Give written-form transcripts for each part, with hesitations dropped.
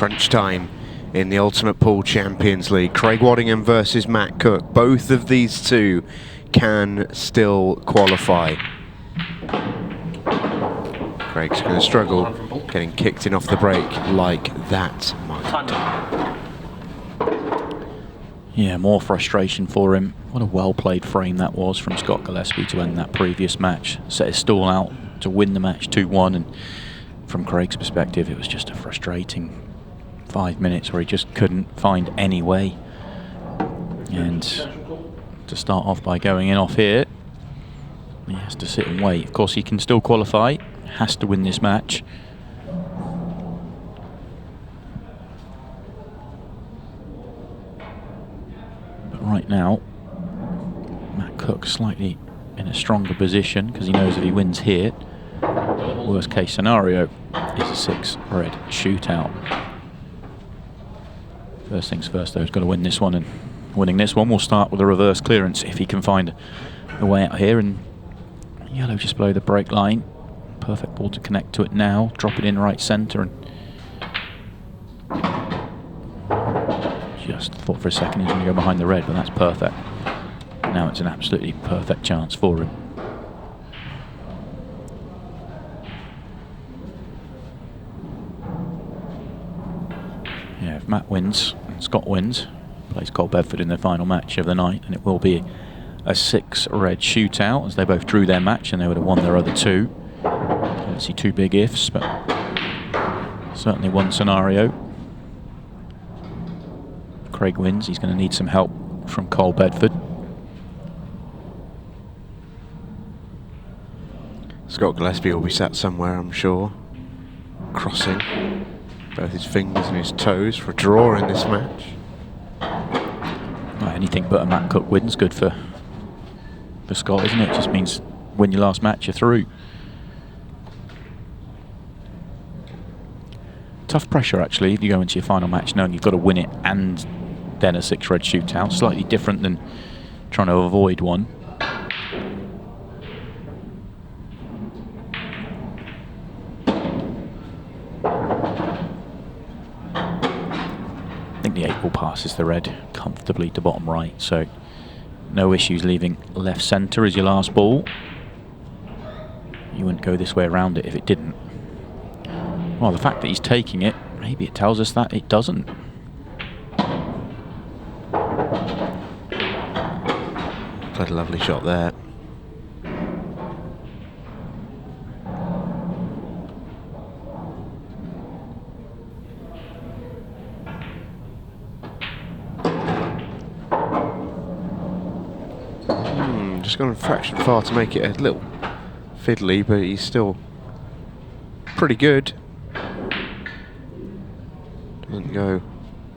Crunch time in the Ultimate Pool Champions League. Craig Waddingham versus Matt Cooke. Both of these two can still qualify. Craig's going to struggle getting kicked in off the break like that. Yeah, more frustration for him. What a well-played frame that was from Scott Gillespie to end that previous match. Set his stall out to win the match 2-1, and from Craig's perspective, it was just a frustrating 5 minutes where he just couldn't find any way. And to start off by going in off here, he has to sit and wait. Of course, he can still qualify, has to win this match. But right now, Matt Cooke slightly in a stronger position because he knows if he wins here, worst case scenario is a 6 red shootout. First things first though, he's got to win this one, and winning this one will start with a reverse clearance if he can find a way out here. And yellow just below the break line. Perfect ball to connect to it now. Drop it in right centre, and just thought for a second he's going to go behind the red, but that's perfect. Now it's an absolutely perfect chance for him. Yeah, if Matt wins and Scott wins, plays Cole Bedford in their final match of the night, and it will be a 6 red shootout as they both drew their match and they would have won their other two. Don't see two big ifs, but certainly one scenario. If Craig wins, he's going to need some help from Cole Bedford. Scott Gillespie will be sat somewhere, I'm sure, crossing both his fingers and his toes for a draw in this match. Well, anything but a Matt Cooke win's good for Scott, isn't it? It just means win your last match, you're through. Tough pressure actually if you go into your final match knowing you've got to win it and then a 6 red shootout. Slightly different than trying to avoid one. I think the 8 ball passes the red comfortably to bottom right, so no issues leaving left centre as your last ball. You wouldn't go this way around it if it didn't. Well, the fact that he's taking it, maybe it tells us that it doesn't. Played a lovely shot there. Just gone a fraction far to make it a little fiddly, but he's still pretty good. Doesn't go,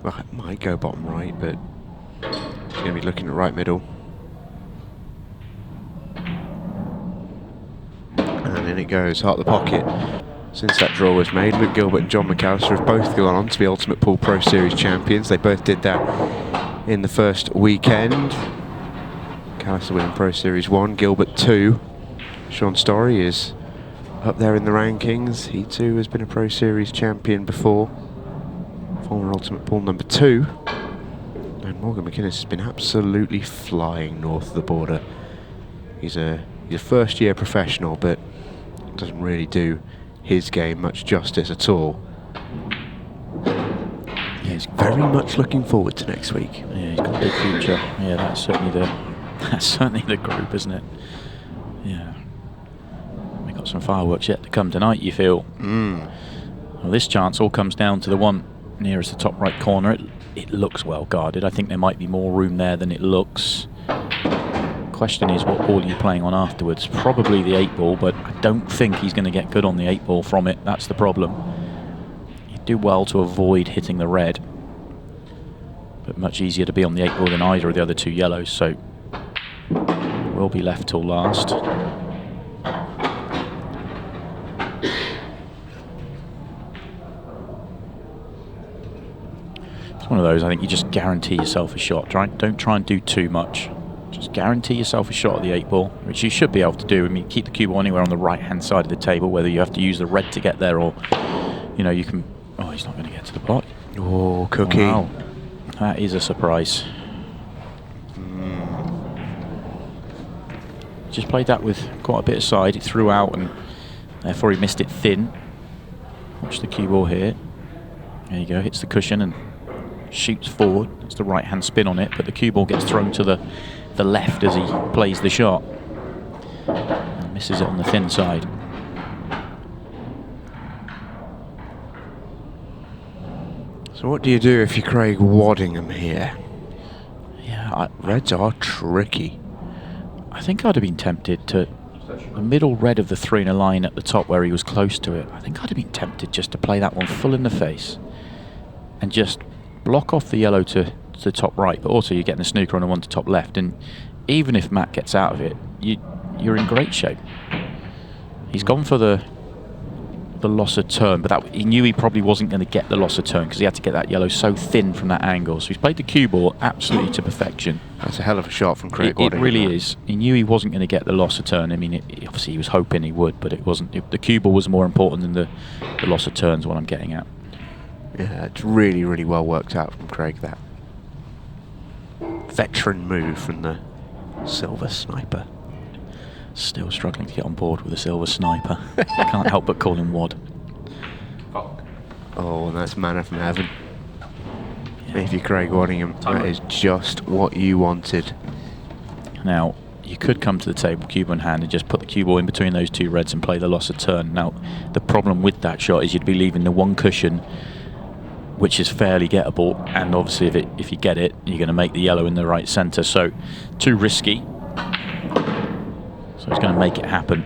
well, it might go bottom right, but he's going to be looking at right middle. And in it goes, heart of the pocket. Since that draw was made, Luke Gilbert and John McAllister have both gone on to be Ultimate Pool Pro Series champions. They both did that in the first weekend. McAllister winning Pro Series 1, Gilbert 2. Sean Story is up there in the rankings. He too has been a Pro Series champion before. Former Ultimate Pool number 2. And Morgan McInnes has been absolutely flying north of the border. He's a first year professional, but doesn't really do his game much justice at all. Yeah, he's very much looking forward to next week. Yeah, he's got a big future. Yeah, that's certainly the group, isn't it? Yeah. We got some fireworks yet to come tonight, you feel? Well, this chance all comes down to the one nearest the top right corner. It looks well guarded. I think there might be more room there than it looks. Question is, what ball are you playing on afterwards? Probably the 8 ball, but I don't think he's going to get good on the 8 ball from it. That's the problem. You do well to avoid hitting the red, but much easier to be on the 8 ball than either of the other two yellows, so will be left till last. It's one of those, I think you just guarantee yourself a shot. Don't try and do too much. Just guarantee yourself a shot at the 8 ball, which you should be able to do. I mean, keep the cue ball anywhere on the right hand side of the table, whether you have to use the red to get there or, you know, you can. Oh, he's not going to get to the pot. Oh, Cooke. Wow. That is a surprise. Just played that with quite a bit of side. It threw out and therefore he missed it thin. Watch the cue ball here. There you go, hits the cushion and shoots forward. It's the right hand spin on it, but the cue ball gets thrown to the left as he plays the shot. And misses it on the thin side. So what do you do if you're Craig Waddingham here? Yeah, Reds are tricky. I think I'd have been tempted to, the middle red of the 3 in a line at the top where he was close to it, I think I'd have been tempted just to play that one full in the face and just block off the yellow to the top right, but also you're getting a snooker on the one to top left, and even if Matt gets out of it, you're in great shape. He's gone for the loss of turn, but he knew he probably wasn't going to get the loss of turn because he had to get that yellow so thin from that angle. So he's played the cue ball absolutely to perfection. That's a hell of a shot from Craig Waddingham. It really is. He knew he wasn't going to get the loss of turn. I mean, obviously he was hoping he would, but it wasn't. The cue ball was more important than the loss of turns, what I'm getting at. Yeah, it's really, really well worked out from Craig, that veteran move from the silver sniper. Still struggling to get on board with a silver sniper. Can't help but call him Wad. Oh, and that's manna from heaven. Yeah. If you're Craig Waddingham, that is just what you wanted. Now, you could come to the table, cue ball in hand, and just put the cue ball in between those two reds and play the loss of turn. Now, the problem with that shot is you'd be leaving the one cushion, which is fairly gettable, and obviously if you get it, you're going to make the yellow in the right centre. So, too risky. So he's going to make it happen.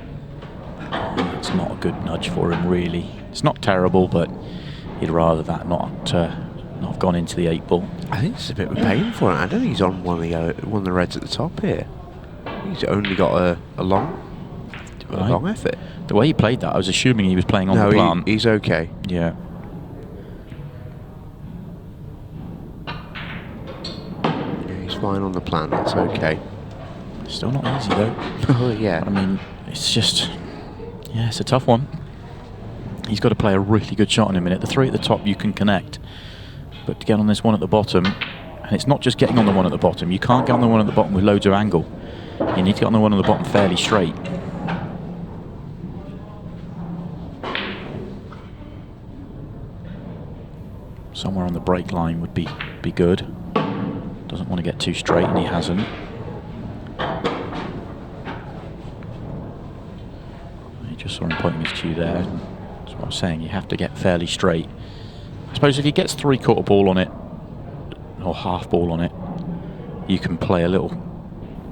It's not a good nudge for him, really. It's not terrible, but he'd rather that not have gone into the 8 ball. I think it's a bit of a pain for him. I don't think he's on one of the reds at the top here. He's only got a long effort. The way he played that, I was assuming he was playing on the plant. He's okay. Yeah. Yeah, he's fine on the plant. That's okay. Still not easy though. Oh yeah. I mean, it's just, yeah, it's a tough one. He's got to play a really good shot in a minute. The 3 at the top you can connect, but to get on this one at the bottom, and it's not just getting on the one at the bottom. You can't get on the one at the bottom with loads of angle. You need to get on the one at the bottom fairly straight. Somewhere on the break line would be good. Doesn't want to get too straight, and he hasn't. You just saw him pointing his cue there. That's what I was saying. You have to get fairly straight. I suppose if he gets 3/4 ball on it, or half ball on it, you can play a little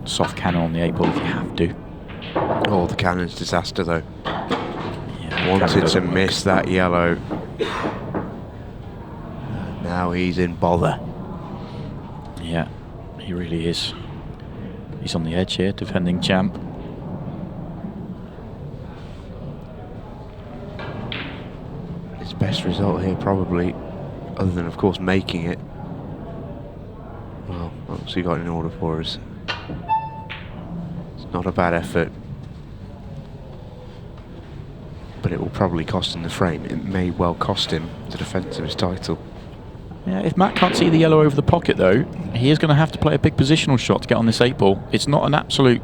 soft cannon on the 8 ball if you have to. Oh, the cannon's disaster though. Yeah, Wanted to miss that yellow. Now he's in bother. Yeah, he really is. He's on the edge here, defending champ. His best result here probably, other than of course making it. Well, what's he got in order for us? It's not a bad effort, but it will probably cost him the frame. It may well cost him the defence of his title. Yeah, if Matt can't see the yellow over the pocket though, he is going to have to play a big positional shot to get on this 8 ball. It's not an absolute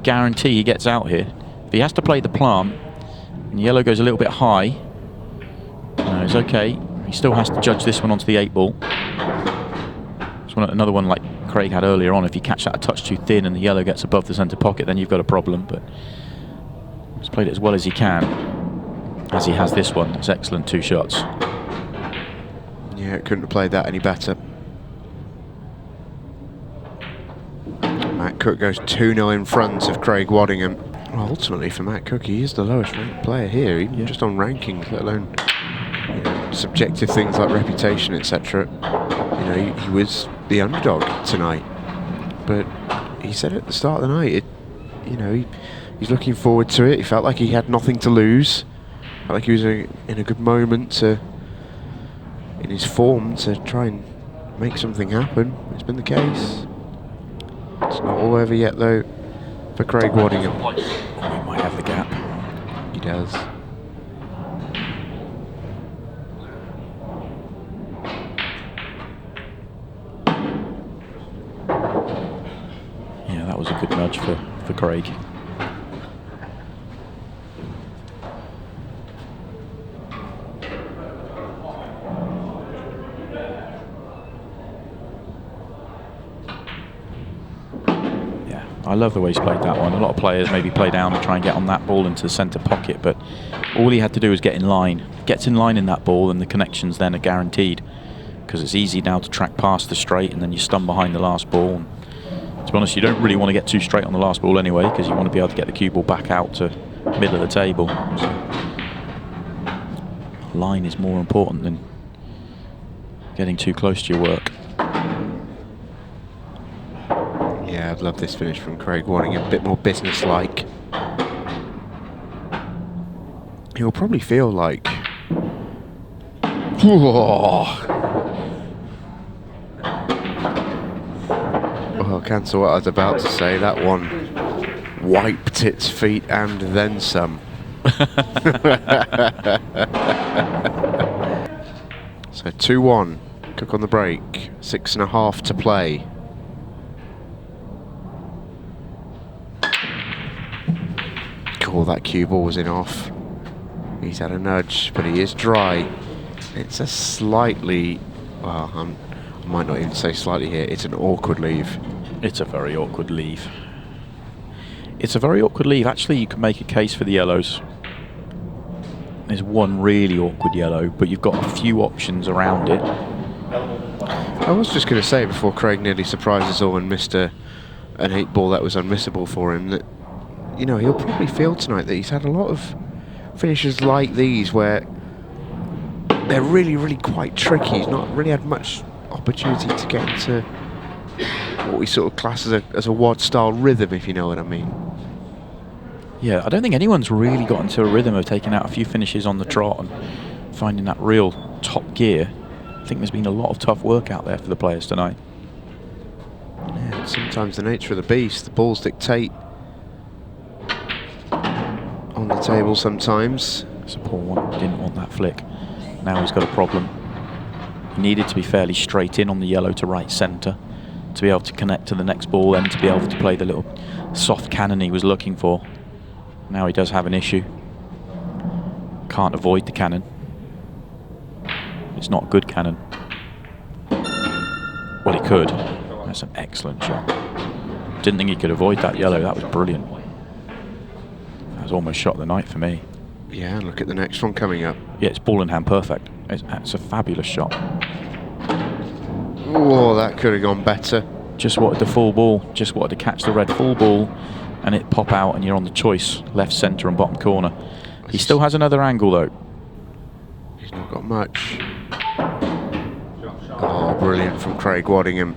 guarantee he gets out here. If he has to play the plant, and the yellow goes a little bit high, no, it's okay. He still has to judge this one onto the 8 ball. It's another one like Craig had earlier on. If you catch that a touch too thin and the yellow gets above the centre pocket, then you've got a problem. But he's played it as well as he can, as he has this one. It's excellent 2 shots. Yeah, couldn't have played that any better. Matt Cooke goes 2-0 in front of Craig Waddingham. Well, ultimately for Matt Cooke, he is the lowest ranked player here, even just on rankings, let alone subjective things like reputation, etc. He was the underdog tonight, but he said at the start of the night, he's looking forward to it. He felt like he had nothing to lose. Felt like he was in a good moment in his form to try and make something happen. It's been the case. It's not all over yet though for Craig Waddingham. He might have the gap. He does. a good nudge for Craig. I love the way he's played that one. A lot of players maybe play down and try and get on that ball into the centre pocket, but all he had to do was get in line. Gets in line in that ball, and the connections then are guaranteed, because it's easy now to track past the straight, and then you stun behind the last ball. And to be honest, you don't really want to get too straight on the last ball anyway, because you want to be able to get the cue ball back out to middle of the table. So line is more important than getting too close to your work. Yeah, I'd love this finish from Craig Waddingham, a bit more business-like. He'll probably feel like... Well, cancel what I was about to say. That one wiped its feet and then some. So 2-1, Cooke on the break, 6.5 to play. Cool, that cue ball was in off. He's had a nudge, but he is dry. It's a slightly, well, I might not even say slightly here, it's an awkward leave. It's a very awkward leave. It's a very awkward leave. Actually, you can make a case for the yellows. There's one really awkward yellow, but you've got a few options around it. I was just going to say, before Craig nearly surprised us all and missed an 8 ball that was unmissable for him, that, you know, he'll probably feel tonight that he's had a lot of finishes like these where they're really, really quite tricky. He's not really had much opportunity to get into what we sort of class as a WOD-style rhythm, if you know what I mean. Yeah, I don't think anyone's really got into a rhythm of taking out a few finishes on the trot and finding that real top gear. I think there's been a lot of tough work out there for the players tonight. Yeah, it's sometimes the nature of the beast. The balls dictate on the table sometimes. It's a poor one. Didn't want that flick. Now he's got a problem. He needed to be fairly straight in on the yellow to right centre to be able to connect to the next ball and to be able to play the little soft cannon he was looking for. Now he does have an issue. Can't avoid the cannon. It's not a good cannon. Well, he could. That's an excellent shot. Didn't think he could avoid that yellow. That was brilliant. That was almost shot of the night for me. Yeah, look at the next one coming up. Yeah, it's ball in hand perfect. It's a fabulous shot. Oh, that could have gone better. Just wanted the full ball. Just wanted to catch the red full ball and it pop out, and you're on the choice, left, centre and bottom corner. He still has another angle though. He's not got much. Oh, brilliant from Craig Waddingham.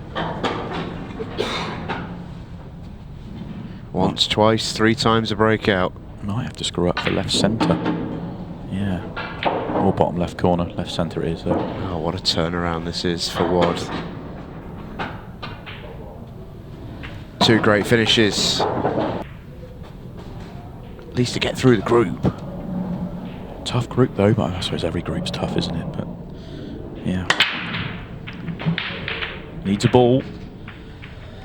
Once, twice, 3 times a breakout. Might have to screw up for left centre. Yeah. Or bottom left corner. Left centre it is though. Oh, what a turnaround this is for Wad. 2 great finishes. At least to get through the group. Tough group though, but I suppose every group's tough, isn't it? But yeah. Needs a ball.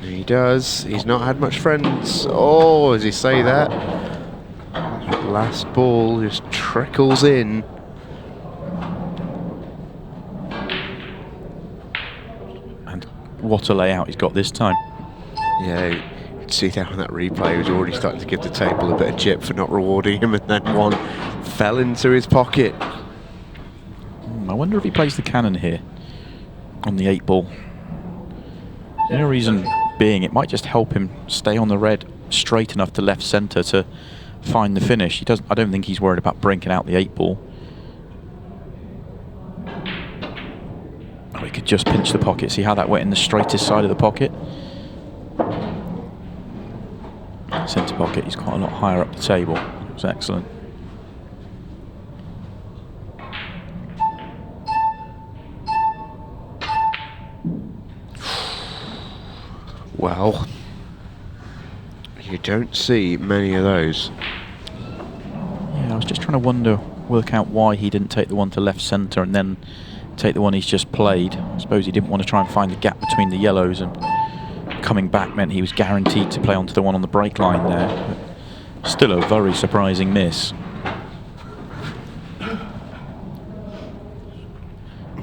He does. He's not had much friends. Oh, as you say that. Last ball just trickles in. And what a layout he's got this time. Yeah, you can see down on that replay, he was already starting to give the table a bit of jip for not rewarding him, and then one fell into his pocket. I wonder if he plays the cannon here on the 8 ball. The only reason being, it might just help him stay on the red straight enough to left centre to find the finish. He doesn't. I don't think he's worried about breaking out the 8 ball. Oh, he could just pinch the pocket. See how that went in the straightest side of the pocket? Centre pocket, he's quite a lot higher up the table. It was excellent. Well, you don't see many of those. Yeah, I was just trying to work out why he didn't take the one to left centre and then take the one he's just played. I suppose he didn't want to try and find the gap between the yellows and coming back meant he was guaranteed to play onto the one on the break line there. But still a very surprising miss.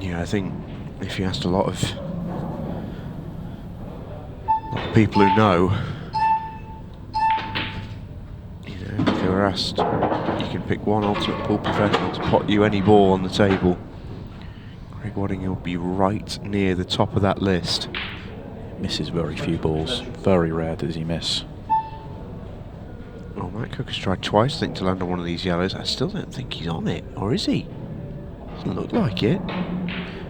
Yeah, I think if you asked a lot of people who know, if they were asked, you can pick one ultimate pool professional to pot you any ball on the table, Craig Waddingham will be right near the top of that list. Misses very few balls. Very rare does he miss. Well, Matt Cooke has tried twice, I think, to land on one of these yellows. I still don't think he's on it, or is he? Doesn't look like it.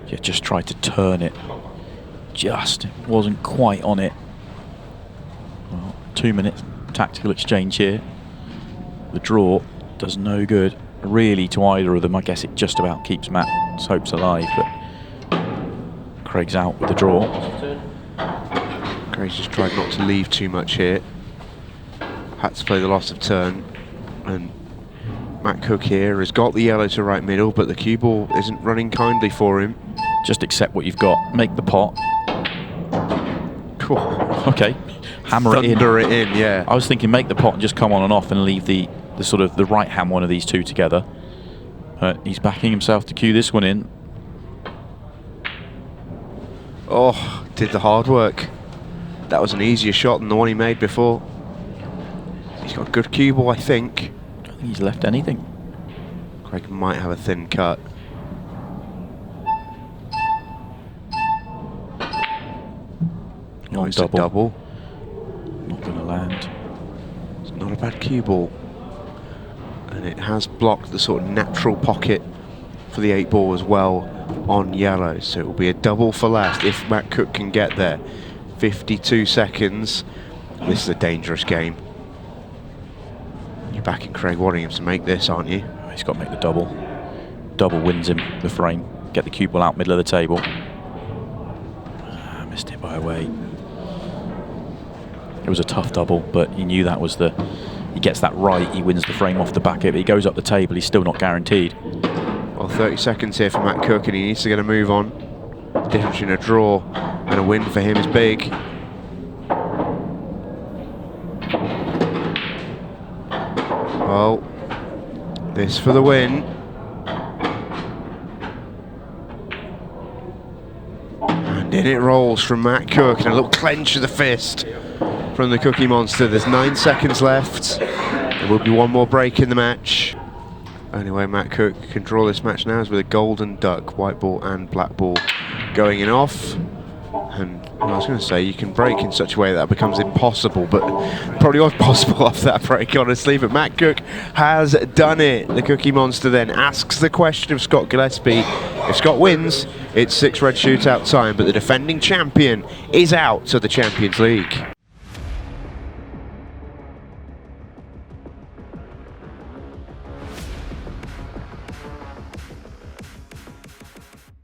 Yeah, just tried to turn it. Just wasn't quite on it. Well, 2 minutes tactical exchange here. The draw does no good really to either of them. I guess it just about keeps Matt's hopes alive, but Craig's out with the draw. Craig's just tried not to leave too much here. Had to play the loss of turn, and Matt Cooke here has got the yellow to right middle, but the cue ball isn't running kindly for him. Just accept what you've got. Make the pot. Cool. Okay. Hammer it in. Thunder it in, yeah. I was thinking make the pot and just come on and off and leave the sort of the right hand one of these two together. He's backing himself to cue this one in. Oh, did the hard work. That was an easier shot than the one he made before. He's got a good cue ball, I think. I don't think he's left anything. Craig might have a thin cut. Oh, it's a double. Not going to land. It's not a bad cue ball. And it has blocked the sort of natural pocket for the 8 ball as well on yellow. So it will be a double for last if Matt Cooke can get there. 52 seconds. This is a dangerous game. You're backing Craig Waddingham to make this, aren't you? He's got to make the double. Double wins him the frame. Get the cue ball out middle of the table. Missed it by a weight. It was a tough double, but he knew that was the... He gets that right, he wins the frame off the back of it. He goes up the table, he's still not guaranteed. Well, 30 seconds here for Matt Cooke, and he needs to get a move on. The difference between a draw and a win for him is big. Well, this for the win. And in it rolls from Matt Cooke, and a little clench of the fist from the Cookie Monster. There's 9 seconds left. There will be one more break in the match. Only way Matt Cooke can draw this match now is with a golden duck, white ball and black ball going in off. And I was going to say, you can break in such a way that becomes impossible, but probably was possible off that break, honestly. But Matt Cooke has done it. The Cookie Monster then asks the question of Scott Gillespie. If Scott wins, it's 6 red shootout time, but the defending champion is out of the Champions League.